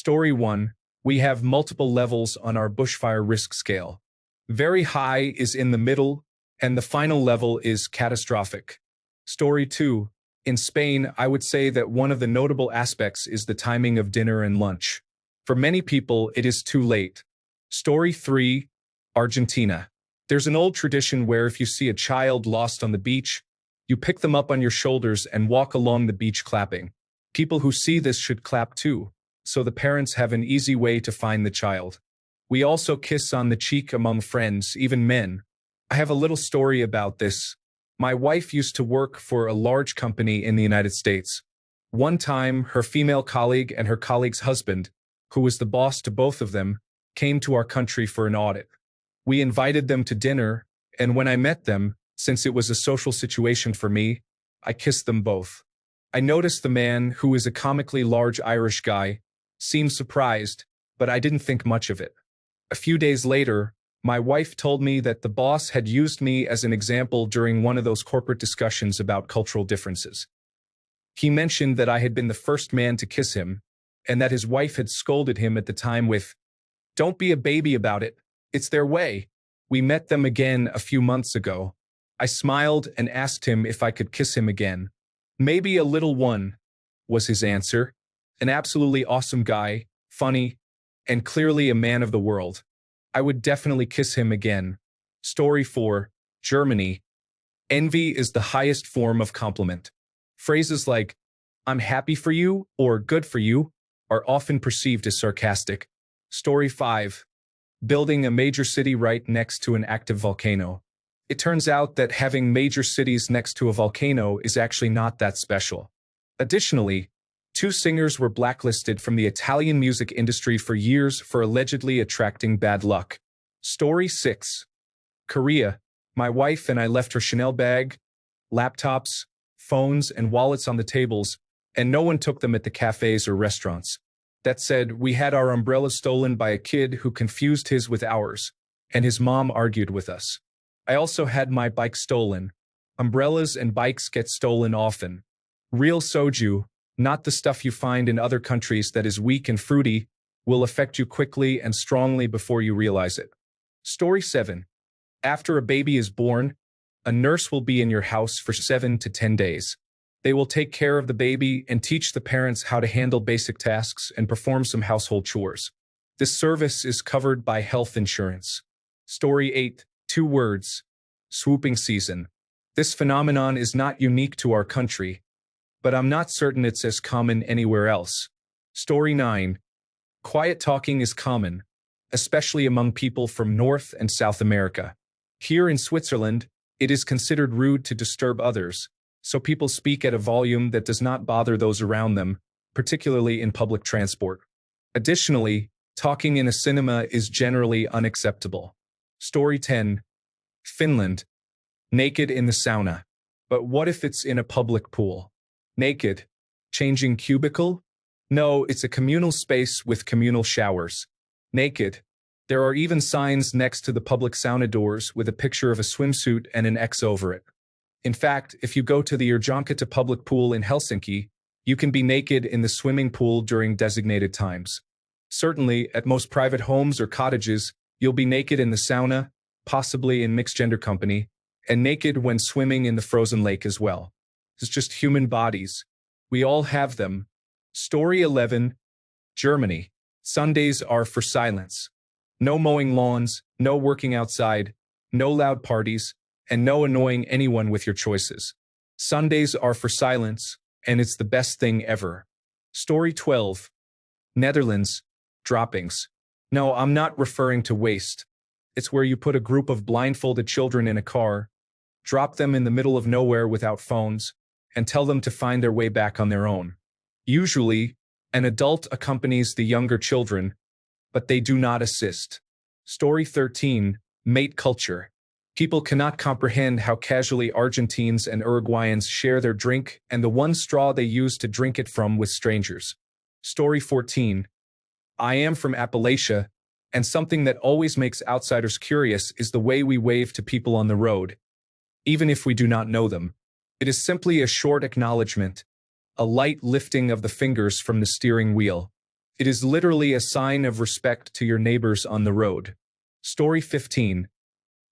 Story 1. We have multiple levels on our bushfire risk scale. Very high is in the middle, and the final level is catastrophic. Story 2. In Spain, I would say that one of the notable aspects is the timing of dinner and lunch. For many people, it is too late. Story 3. Argentina. There's an old tradition where if you see a child lost on the beach, you pick them up on your shoulders and walk along the beach clapping. People who see this should clap too, so the parents have an easy way to find the child. We also kiss on the cheek among friends, even men. I have a little story about this. My wife used to work for a large company in the United States. One time, her female colleague and her colleague's husband, who was the boss to both of them, came to our country for an audit. We invited them to dinner, and when I met them, since it was a social situation for me, I kissed them both. I noticed the man, who is a comically large Irish guy, seemed surprised, but I didn't think much of it. A few days later, my wife told me that the boss had used me as an example during one of those corporate discussions about cultural differences. He mentioned that I had been the first man to kiss him, and that his wife had scolded him at the time with, "Don't be a baby about it. It's their way." We met them again a few months ago. I smiled and asked him if I could kiss him again. "Maybe a little one," was his answer. An absolutely awesome guy, funny, and clearly a man of the world. I would definitely kiss him again. Story 4. Germany. Envy is the highest form of compliment. Phrases like, "I'm happy for you," or "good for you," are often perceived as sarcastic. Story 5. Building a major city right next to an active volcano. It turns out that having major cities next to a volcano is actually not that special. Additionally, 2 singers were blacklisted from the Italian music industry for years for allegedly attracting bad luck. Story 6. Korea. My wife and I left her Chanel bag, laptops, phones, and wallets on the tables, and no one took them at the cafes or restaurants. That said, we had our umbrellas stolen by a kid who confused his with ours, and his mom argued with us. I also had my bike stolen. Umbrellas and bikes get stolen often. Real soju, not the stuff you find in other countries that is weak and fruity, will affect you quickly and strongly before you realize it. Story 7. After a baby is born, a nurse will be in your house for 7 to 10 days. They will take care of the baby and teach the parents how to handle basic tasks and perform some household chores. This service is covered by health insurance. Story 8. 2 words. Swooping season. This phenomenon is not unique to our country, but I'm not certain it's as common anywhere else. Story 9. Quiet talking is common, especially among people from North and South America. Here in Switzerland, it is considered rude to disturb others, so people speak at a volume that does not bother those around them, particularly in public transport. Additionally, talking in a cinema is generally unacceptable. Story 10. Finland. Naked in the sauna. But what if it's in a public pool? Naked. Changing cubicle? No, it's a communal space with communal showers. Naked. There are even signs next to the public sauna doors with a picture of a swimsuit and an X over it. In fact, if you go to the Yrjönköping public pool in Helsinki, you can be naked in the swimming pool during designated times. Certainly, at most private homes or cottages, you'll be naked in the sauna, possibly in mixed-gender company, and naked when swimming in the frozen lake as well. It's just human bodies. We all have them. Story 11. Germany. Sundays are for silence. No mowing lawns, no working outside, no loud parties, and no annoying anyone with your choices. Sundays are for silence, and it's the best thing ever. Story 12. Netherlands. Droppings. No, I'm not referring to waste. It's where you put a group of blindfolded children in a car, drop them in the middle of nowhere without phones, and tell them to find their way back on their own. Usually, an adult accompanies the younger children, but they do not assist. Story 13. Mate culture. People cannot comprehend how casually Argentines and Uruguayans share their drink and the one straw they use to drink it from with strangers. Story 14. I am from Appalachia, and something that always makes outsiders curious is the way we wave to people on the road, even if we do not know them. It is simply a short acknowledgement, a light lifting of the fingers from the steering wheel. It is literally a sign of respect to your neighbors on the road. Story 15.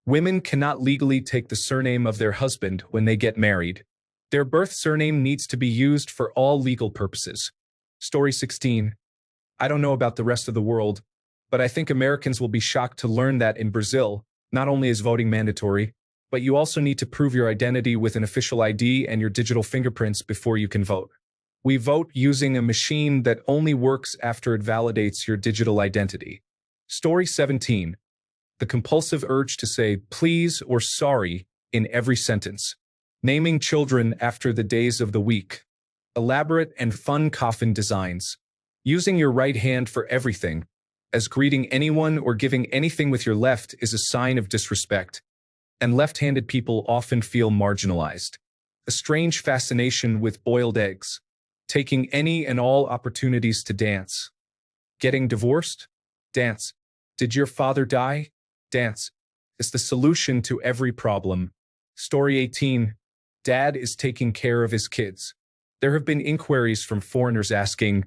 Women cannot legally take the surname of their husband when they get married. Their birth surname needs to be used for all legal purposes. Story 16. I don't know about the rest of the world, but I think Americans will be shocked to learn that in Brazil, not only is voting mandatory, but you also need to prove your identity with an official ID and your digital fingerprints before you can vote. We vote using a machine that only works after it validates your digital identity. Story 17. The compulsive urge to say please or sorry in every sentence. Naming children after the days of the week. Elaborate and fun coffin designs. Using your right hand for everything, as greeting anyone or giving anything with your left is a sign of disrespect, and left-handed people often feel marginalized. A strange fascination with boiled eggs. Taking any and all opportunities to dance. Getting divorced? Dance. Did your father die? Dance. Is the solution to every problem. Story 18. Dad is taking care of his kids. There have been inquiries from foreigners asking,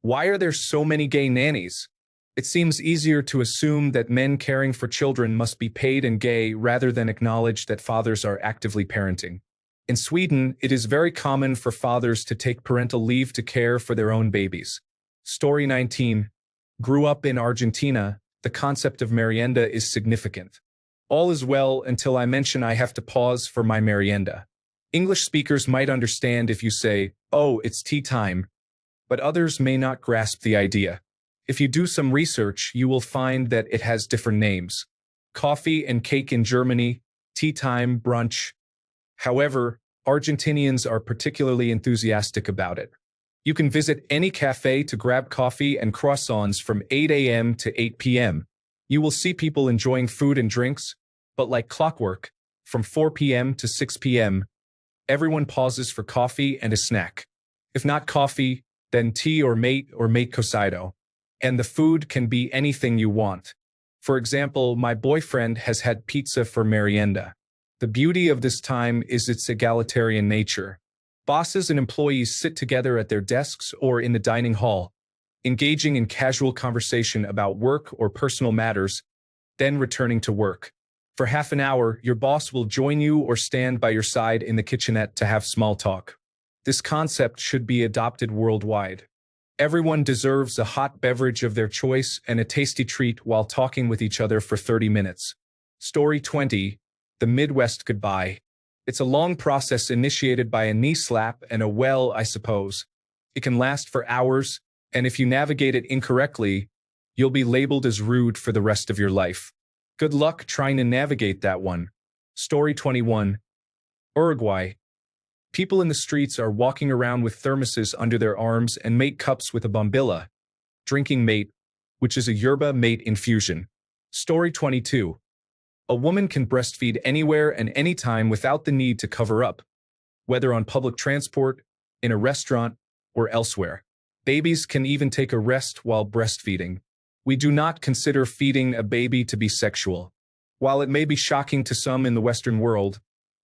why are there so many gay nannies? It seems easier to assume that men caring for children must be paid and gay rather than acknowledge that fathers are actively parenting. In Sweden, it is very common for fathers to take parental leave to care for their own babies. Story 19. Grew up in Argentina, the concept of merienda is significant. All is well until I mention I have to pause for my merienda. English speakers might understand if you say, oh, it's tea time, but others may not grasp the idea. If you do some research, you will find that it has different names. Coffee and cake in Germany, tea time, brunch. However, Argentinians are particularly enthusiastic about it. You can visit any cafe to grab coffee and croissants from 8 a.m. to 8 p.m. You will see people enjoying food and drinks, but like clockwork, from 4 p.m. to 6 p.m., everyone pauses for coffee and a snack. If not coffee, then tea or mate cocido. And the food can be anything you want. For example, my boyfriend has had pizza for merienda. The beauty of this time is its egalitarian nature. Bosses and employees sit together at their desks or in the dining hall, engaging in casual conversation about work or personal matters, then returning to work. For half an hour, your boss will join you or stand by your side in the kitchenette to have small talk. This concept should be adopted worldwide. Everyone deserves a hot beverage of their choice and a tasty treat while talking with each other for 30 minutes. Story 20. The Midwest Goodbye. It's a long process initiated by a knee slap and a well, I suppose. It can last for hours, and if you navigate it incorrectly, you'll be labeled as rude for the rest of your life. Good luck trying to navigate that one. Story 21. Uruguay. People in the streets are walking around with thermoses under their arms and mate cups with a bombilla. Drinking mate, which is a yerba mate infusion. Story 22. A woman can breastfeed anywhere and anytime without the need to cover up, whether on public transport, in a restaurant, or elsewhere. Babies can even take a rest while breastfeeding. We do not consider feeding a baby to be sexual. While it may be shocking to some in the Western world,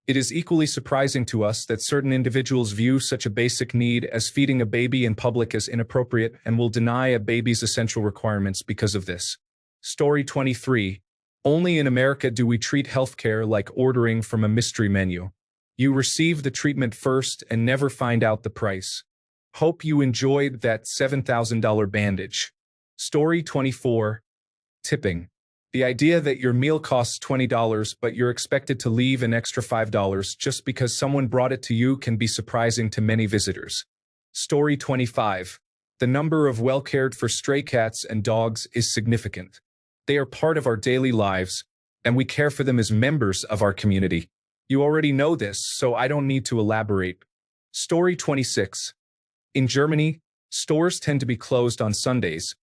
it is equally surprising to us that certain individuals view such a basic need as feeding a baby in public as inappropriate and will deny a baby's essential requirements because of this. Story 23. Only in America do we treat healthcare like ordering from a mystery menu. You receive the treatment first and never find out the price. Hope you enjoyed that $7,000 bandage. Story 24. Tipping. The idea that your meal costs $20 but you're expected to leave an extra $5 just because someone brought it to you can be surprising to many visitors. Story 25. The number of well-cared-for stray cats and dogs is significant. They are part of our daily lives, and we care for them as members of our community. You already know this, so I don't need to elaborate. Story 26. In Germany, stores tend to be closed on Sundays,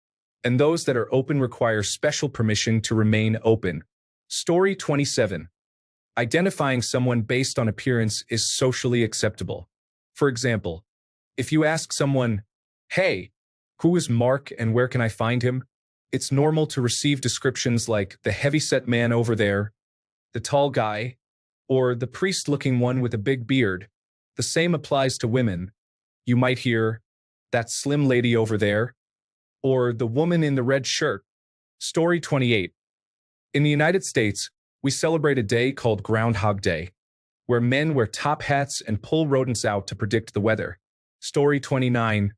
and those that are open require special permission to remain open. Story 27. Identifying someone based on appearance is socially acceptable. For example, if you ask someone, "Hey, who is Mark and where can I find him?" It's normal to receive descriptions like the heavyset man over there, the tall guy, or the priest-looking one with a big beard. The same applies to women. You might hear, "That slim lady over there." or the woman in the red shirt. Story 28. In the United States, we celebrate a day called Groundhog Day, where men wear top hats and pull rodents out to predict the weather. Story 29.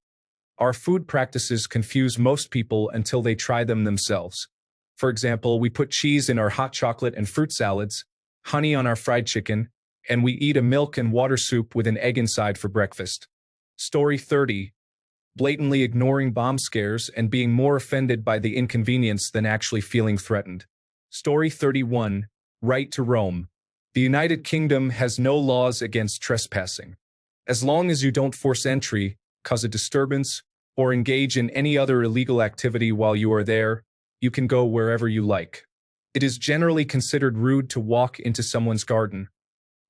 Our food practices confuse most people until they try them themselves. For example, we put cheese in our hot chocolate and fruit salads, honey on our fried chicken, and we eat a milk and water soup with an egg inside for breakfast. Story 30. Blatantly ignoring bomb scares and being more offended by the inconvenience than actually feeling threatened. Story 31. Right to roam. The United Kingdom has no laws against trespassing. As long as you don't force entry, cause a disturbance, or engage in any other illegal activity while you are there, you can go wherever you like. It is generally considered rude to walk into someone's garden,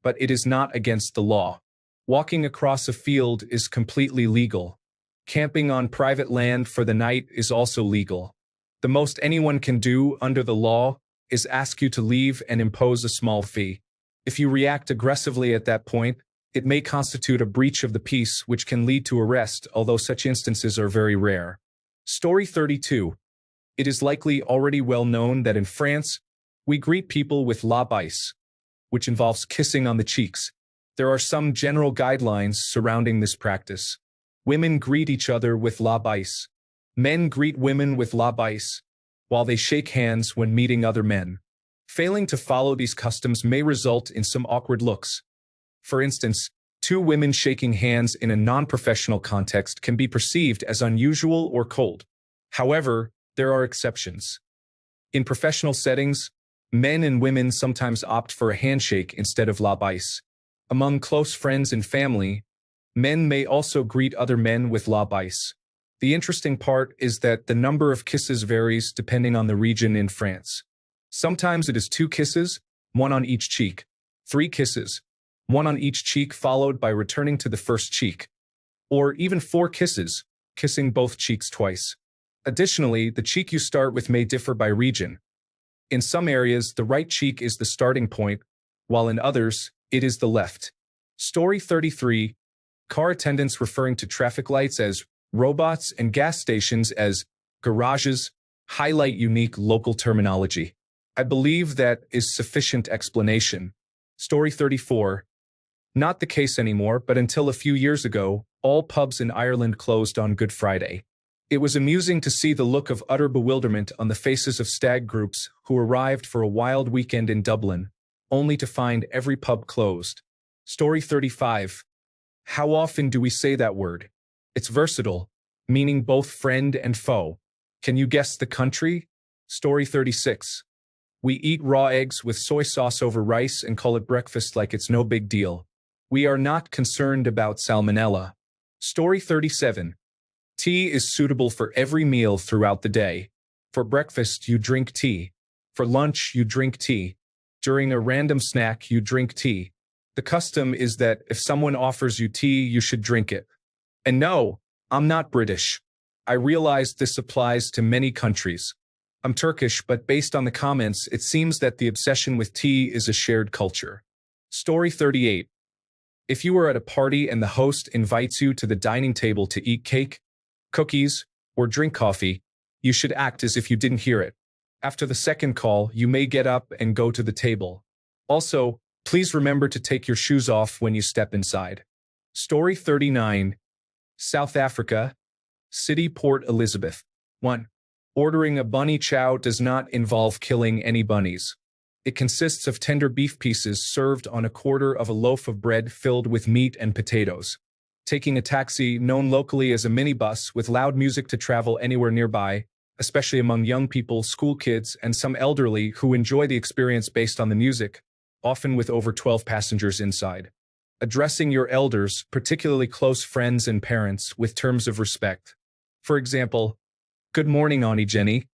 but it is not against the law. Walking across a field is completely legal. Camping on private land for the night is also legal. The most anyone can do under the law is ask you to leave and impose a small fee. If you react aggressively at that point, it may constitute a breach of the peace which can lead to arrest, although such instances are very rare. Story 32. It is likely already well known that in France, we greet people with la bise, which involves kissing on the cheeks. There are some general guidelines surrounding this practice. Women greet each other with la bise. Men greet women with la bise, while they shake hands when meeting other men. Failing to follow these customs may result in some awkward looks. For instance, two women shaking hands in a non-professional context can be perceived as unusual or cold. However, there are exceptions. In professional settings, men and women sometimes opt for a handshake instead of la bise. Among close friends and family, men may also greet other men with la bise. The interesting part is that the number of kisses varies depending on the region in France. Sometimes it is 2 kisses, 1 on each cheek, 3 kisses, 1 on each cheek followed by returning to the first cheek, or even 4 kisses, kissing both cheeks twice. Additionally, the cheek you start with may differ by region. In some areas, the right cheek is the starting point, while in others, it is the left. Story 33. Car attendants referring to traffic lights as robots and gas stations as garages highlight unique local terminology. I believe that is sufficient explanation. Story 34. Not the case anymore, but until a few years ago, all pubs in Ireland closed on Good Friday. It was amusing to see the look of utter bewilderment on the faces of stag groups who arrived for a wild weekend in Dublin, only to find every pub closed. Story 35. How often do we say that word? It's versatile, meaning both friend and foe. Can you guess the country? Story 36. We eat raw eggs with soy sauce over rice and call it breakfast like it's no big deal. We are not concerned about salmonella. Story 37. Tea is suitable for every meal throughout the day. For breakfast, you drink tea. For lunch, you drink tea. During a random snack, you drink tea. The custom is that if someone offers you tea, you should drink it. And no, I'm not British. I realize this applies to many countries. I'm Turkish, but based on the comments, it seems that the obsession with tea is a shared culture. Story 38. If you are at a party and the host invites you to the dining table to eat cake, cookies, or drink coffee, you should act as if you didn't hear it. After the second call, you may get up and go to the table. Also, please remember to take your shoes off when you step inside. Story 39. South Africa, City Port Elizabeth. 1. Ordering a bunny chow does not involve killing any bunnies. It consists of tender beef pieces served on a quarter of a loaf of bread filled with meat and potatoes. Taking a taxi, known locally as a minibus, with loud music to travel anywhere nearby, especially among young people, school kids, and some elderly who enjoy the experience based on the music, often with over 12 passengers inside. Addressing your elders, particularly close friends and parents, with terms of respect. For example, "Good morning, Auntie Jenny,"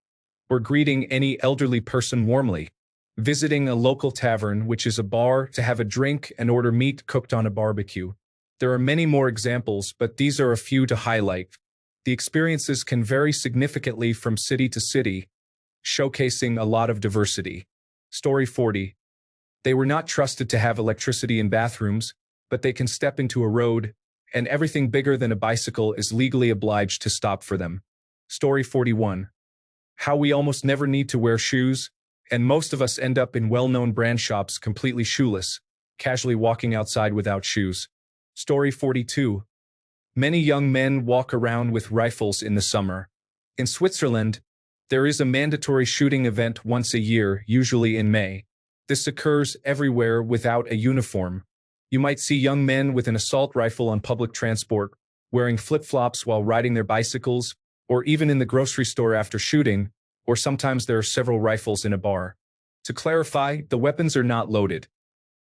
or greeting any elderly person warmly. Visiting a local tavern, which is a bar, to have a drink and order meat cooked on a barbecue. There are many more examples, but these are a few to highlight. The experiences can vary significantly from city to city, showcasing a lot of diversity. Story 40. They were not trusted to have electricity in bathrooms, but they can step into a road, and everything bigger than a bicycle is legally obliged to stop for them. Story 41. How we almost never need to wear shoes, and most of us end up in well-known brand shops completely shoeless, casually walking outside without shoes. Story 42. Many young men walk around with rifles in the summer. In Switzerland, there is a mandatory shooting event once a year, usually in May. This occurs everywhere without a uniform. You might see young men with an assault rifle on public transport, wearing flip-flops while riding their bicycles, or even in the grocery store after shooting, or sometimes there are several rifles in a bar. To clarify, the weapons are not loaded.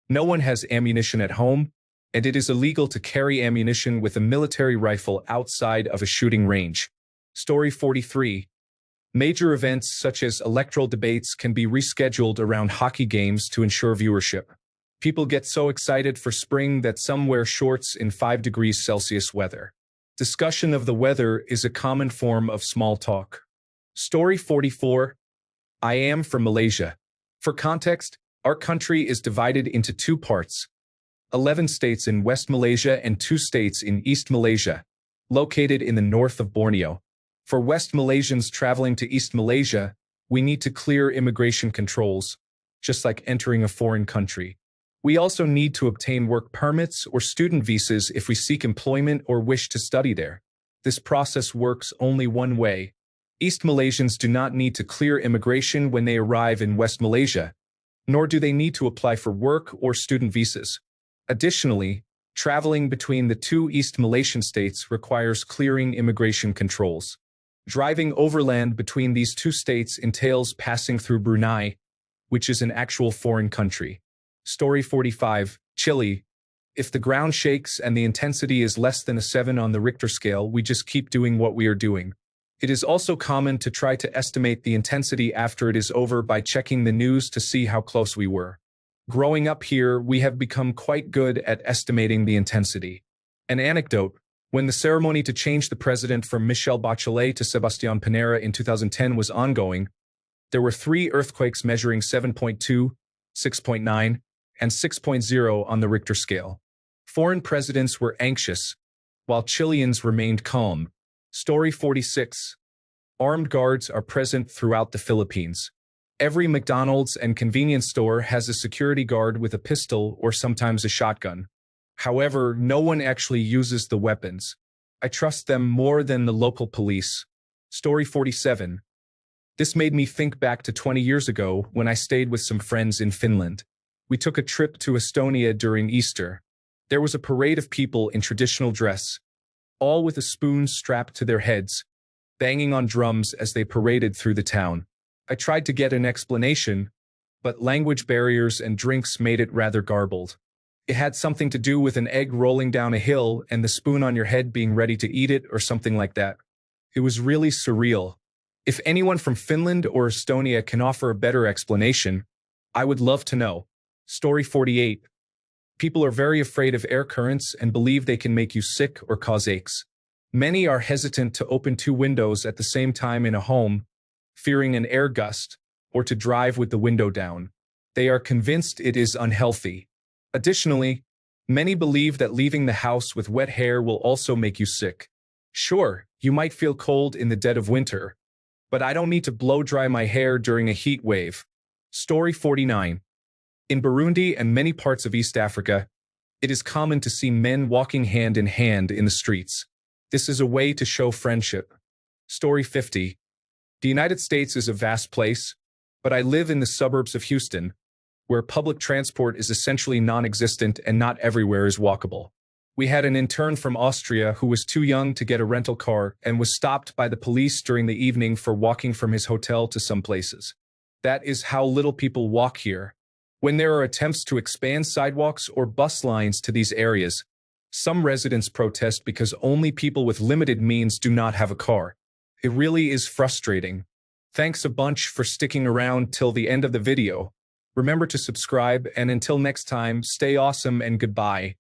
No one has ammunition at home, and it is illegal to carry ammunition with a military rifle outside of a shooting range. Story 43. Major events such as electoral debates can be rescheduled around hockey games to ensure viewership. People get so excited for spring that some wear shorts in 5 degrees Celsius weather. Discussion of the weather is a common form of small talk. Story 44. I am from Malaysia. For context, our country is divided into 2 parts. 11 states in West Malaysia and 2 states in East Malaysia, located in the north of Borneo. For West Malaysians traveling to East Malaysia, we need to clear immigration controls, just like entering a foreign country. We also need to obtain work permits or student visas if we seek employment or wish to study there. This process works only one way. East Malaysians do not need to clear immigration when they arrive in West Malaysia, nor do they need to apply for work or student visas. Additionally, traveling between the 2 East Malaysian states requires clearing immigration controls. Driving overland between these 2 states entails passing through Brunei, which is an actual foreign country. Story 45. Chile. If the ground shakes and the intensity is less than a 7 on the Richter scale, we just keep doing what we are doing. It is also common to try to estimate the intensity after it is over by checking the news to see how close we were. Growing up here, we have become quite good at estimating the intensity. An anecdote: when the ceremony to change the president from Michelle Bachelet to Sebastián Pinera in 2010 was ongoing, there were 3 earthquakes measuring 7.2, 6.9, and 6.0 on the Richter scale. Foreign presidents were anxious, while Chileans remained calm. Story 46. Armed guards are present throughout the Philippines. Every McDonald's and convenience store has a security guard with a pistol or sometimes a shotgun. However, no one actually uses the weapons. I trust them more than the local police. Story 47. This made me think back to 20 years ago when I stayed with some friends in Finland. We took a trip to Estonia during Easter. There was a parade of people in traditional dress, all with a spoon strapped to their heads, banging on drums as they paraded through the town. I tried to get an explanation, but language barriers and drinks made it rather garbled. It had something to do with an egg rolling down a hill and the spoon on your head being ready to eat it or something like that. It was really surreal. If anyone from Finland or Estonia can offer a better explanation, I would love to know. Story 48. People are very afraid of air currents and believe they can make you sick or cause aches. Many are hesitant to open 2 windows at the same time in a home, fearing an air gust, or to drive with the window down. They are convinced it is unhealthy. Additionally, many believe that leaving the house with wet hair will also make you sick. Sure, you might feel cold in the dead of winter, but I don't need to blow dry my hair during a heat wave. Story 49. In Burundi and many parts of East Africa, it is common to see men walking hand in hand in the streets. This is a way to show friendship. Story 50. The United States is a vast place, but I live in the suburbs of Houston, where public transport is essentially non-existent and not everywhere is walkable. We had an intern from Austria who was too young to get a rental car and was stopped by the police during the evening for walking from his hotel to some places. That is how little people walk here. When there are attempts to expand sidewalks or bus lines to these areas, some residents protest because only people with limited means do not have a car. It really is frustrating. Thanks a bunch for sticking around till the end of the video. Remember to subscribe, and until next time, stay awesome and goodbye.